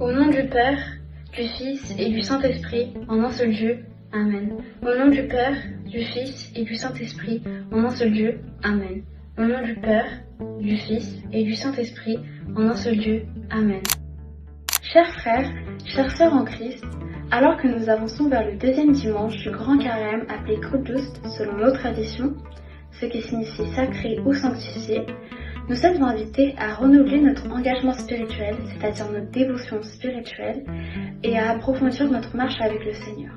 Au nom du Père, du Fils et du Saint-Esprit, en un seul Dieu. Amen. Au nom du Père, du Fils et du Saint-Esprit, en un seul Dieu. Amen. Au nom du Père, du Fils et du Saint-Esprit, en un seul Dieu. Amen. Chers frères, chères sœurs en Christ, alors que nous avançons vers le deuxième dimanche du Grand Carême appelé Kudust selon nos traditions, ce qui signifie sacré ou sanctifié, nous sommes invités à renouveler notre engagement spirituel, c'est-à-dire notre dévotion spirituelle, et à approfondir notre marche avec le Seigneur.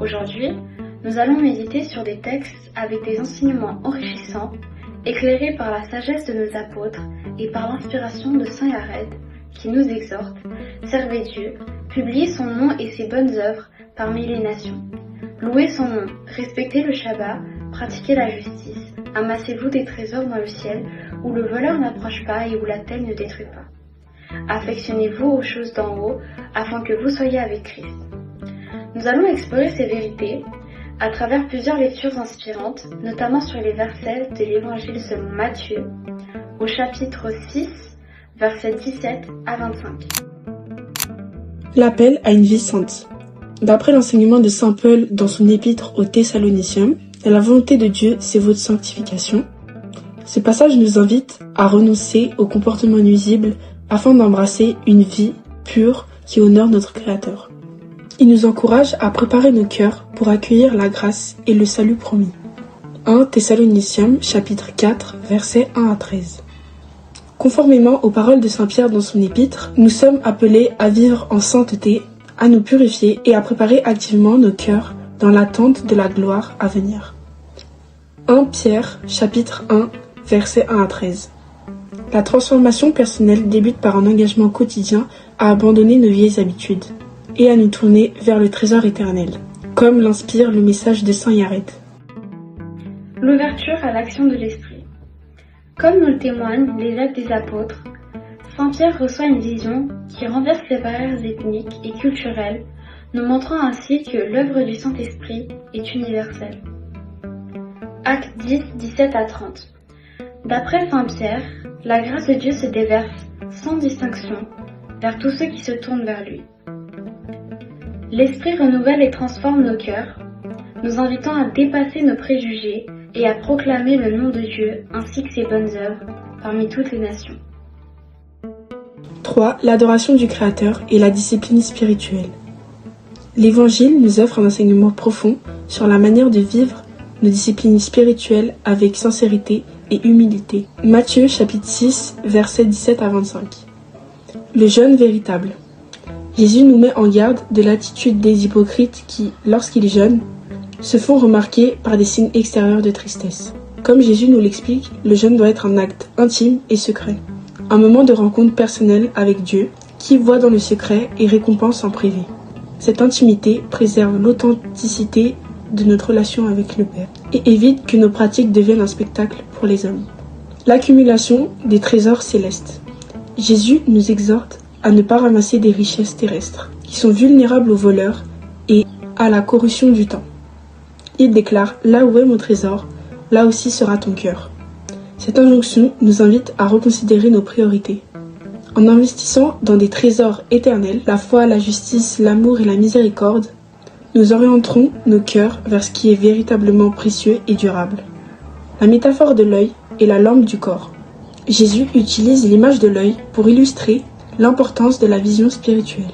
Aujourd'hui, nous allons méditer sur des textes avec des enseignements enrichissants, éclairés par la sagesse de nos apôtres et par l'inspiration de Saint Yared, qui nous exhorte « Servez Dieu, publiez son nom et ses bonnes œuvres parmi les nations. Louez son nom, respectez le Shabbat, pratiquez la justice, amassez-vous des trésors dans le ciel, où le voleur n'approche pas et où la telle ne détruit pas. Affectionnez-vous aux choses d'en haut, afin que vous soyez avec Christ. » Nous allons explorer ces vérités à travers plusieurs lectures inspirantes, notamment sur les versets de l'Évangile selon Matthieu, au chapitre 6, versets 17 à 25. L'appel à une vie sainte. D'après l'enseignement de saint Paul dans son épître aux Thessaloniciens, la volonté de Dieu, c'est votre sanctification. Ce passage nous invite à renoncer aux comportements nuisibles afin d'embrasser une vie pure qui honore notre Créateur. Il nous encourage à préparer nos cœurs pour accueillir la grâce et le salut promis. 1 Thessaloniciens, chapitre 4, versets 1 à 13. Conformément aux paroles de saint Pierre dans son épître, nous sommes appelés à vivre en sainteté, à nous purifier et à préparer activement nos cœurs dans l'attente de la gloire à venir. 1 Pierre, chapitre 1, versets 1 à 13. La transformation personnelle débute par un engagement quotidien à abandonner nos vieilles habitudes et à nous tourner vers le trésor éternel, comme l'inspire le message de Saint Yared. L'ouverture à l'action de l'Esprit. Comme nous le témoignent les actes des apôtres, Saint Pierre reçoit une vision qui renverse les barrières ethniques et culturelles, nous montrant ainsi que l'œuvre du Saint-Esprit est universelle. Actes 10, 17 à 30. D'après Saint Pierre, la grâce de Dieu se déverse sans distinction vers tous ceux qui se tournent vers lui. L'Esprit renouvelle et transforme nos cœurs, nous invitant à dépasser nos préjugés et à proclamer le nom de Dieu ainsi que ses bonnes œuvres parmi toutes les nations. 3. L'adoration du Créateur et la discipline spirituelle. L'Évangile nous offre un enseignement profond sur la manière de vivre nos disciplines spirituelles avec sincérité et humilité. Matthieu chapitre 6, versets 17 à 25. Le jeûne véritable. Jésus nous met en garde de l'attitude des hypocrites qui, lorsqu'ils jeûnent, se font remarquer par des signes extérieurs de tristesse. Comme Jésus nous l'explique, le jeûne doit être un acte intime et secret. Un moment de rencontre personnelle avec Dieu, qui voit dans le secret et récompense en privé. Cette intimité préserve l'authenticité de notre relation avec le Père et évite que nos pratiques deviennent un spectacle pour les hommes. L'accumulation des trésors célestes. Jésus nous exhorte à ne pas ramasser des richesses terrestres, qui sont vulnérables aux voleurs et à la corruption du temps. Il déclare « Là où est mon trésor, là aussi sera ton cœur ». Cette injonction nous invite à reconsidérer nos priorités. En investissant dans des trésors éternels, la foi, la justice, l'amour et la miséricorde, nous orienterons nos cœurs vers ce qui est véritablement précieux et durable. La métaphore de l'œil est la lampe du corps. Jésus utilise l'image de l'œil pour illustrer l'importance de la vision spirituelle.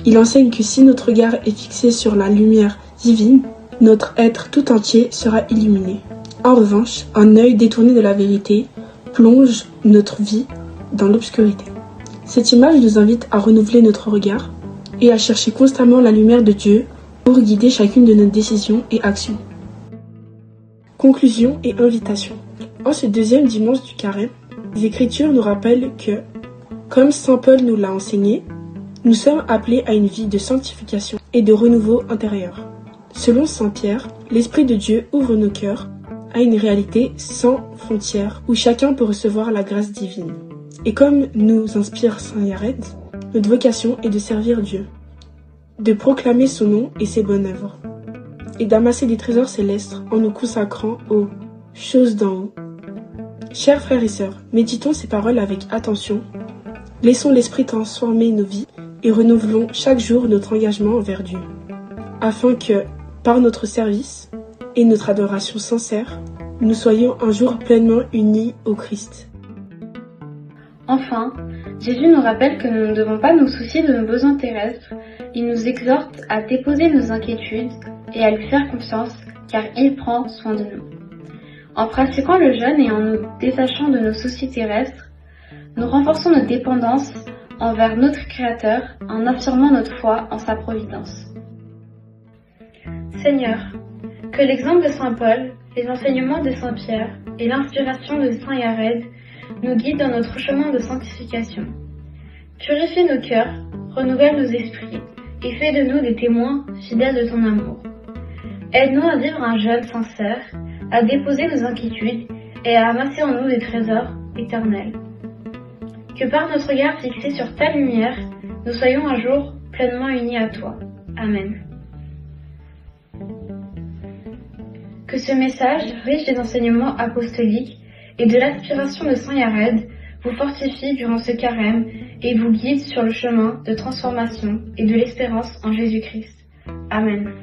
Il enseigne que si notre regard est fixé sur la lumière divine, notre être tout entier sera illuminé. En revanche, un œil détourné de la vérité plonge notre vie dans l'obscurité. Cette image nous invite à renouveler notre regard et à chercher constamment la lumière de Dieu pour guider chacune de nos décisions et actions. Conclusion et invitation. En ce deuxième dimanche du Carême, les Écritures nous rappellent que, comme saint Paul nous l'a enseigné, nous sommes appelés à une vie de sanctification et de renouveau intérieur. Selon saint Pierre, l'Esprit de Dieu ouvre nos cœurs à une réalité sans frontières où chacun peut recevoir la grâce divine. Et comme nous inspire saint Yared, notre vocation est de servir Dieu, de proclamer son nom et ses bonnes œuvres, et d'amasser des trésors célestes en nous consacrant aux choses d'en haut. Chers frères et sœurs, méditons ces paroles avec attention Laissons l'Esprit transformer nos vies et renouvelons chaque jour notre engagement envers Dieu, afin que, par notre service et notre adoration sincère, nous soyons un jour pleinement unis au Christ. Enfin, Jésus nous rappelle que nous ne devons pas nous soucier de nos besoins terrestres. Il nous exhorte à déposer nos inquiétudes et à lui faire confiance, car il prend soin de nous. En pratiquant le jeûne et en nous détachant de nos soucis terrestres, nous renforçons notre dépendance envers notre Créateur en affirmant notre foi en sa providence. Seigneur, que l'exemple de Saint Paul, les enseignements de Saint Pierre et l'inspiration de Saint Yared nous guident dans notre chemin de sanctification. Purifie nos cœurs, renouvelle nos esprits et fais de nous des témoins fidèles de ton amour. Aide-nous à vivre un jeûne sincère, à déposer nos inquiétudes et à amasser en nous des trésors éternels. Que par notre regard fixé sur ta lumière, nous soyons un jour pleinement unis à toi. Amen. Que ce message, riche des enseignements apostoliques et de l'inspiration de Saint Yared, vous fortifie durant ce carême et vous guide sur le chemin de transformation et de l'espérance en Jésus-Christ. Amen.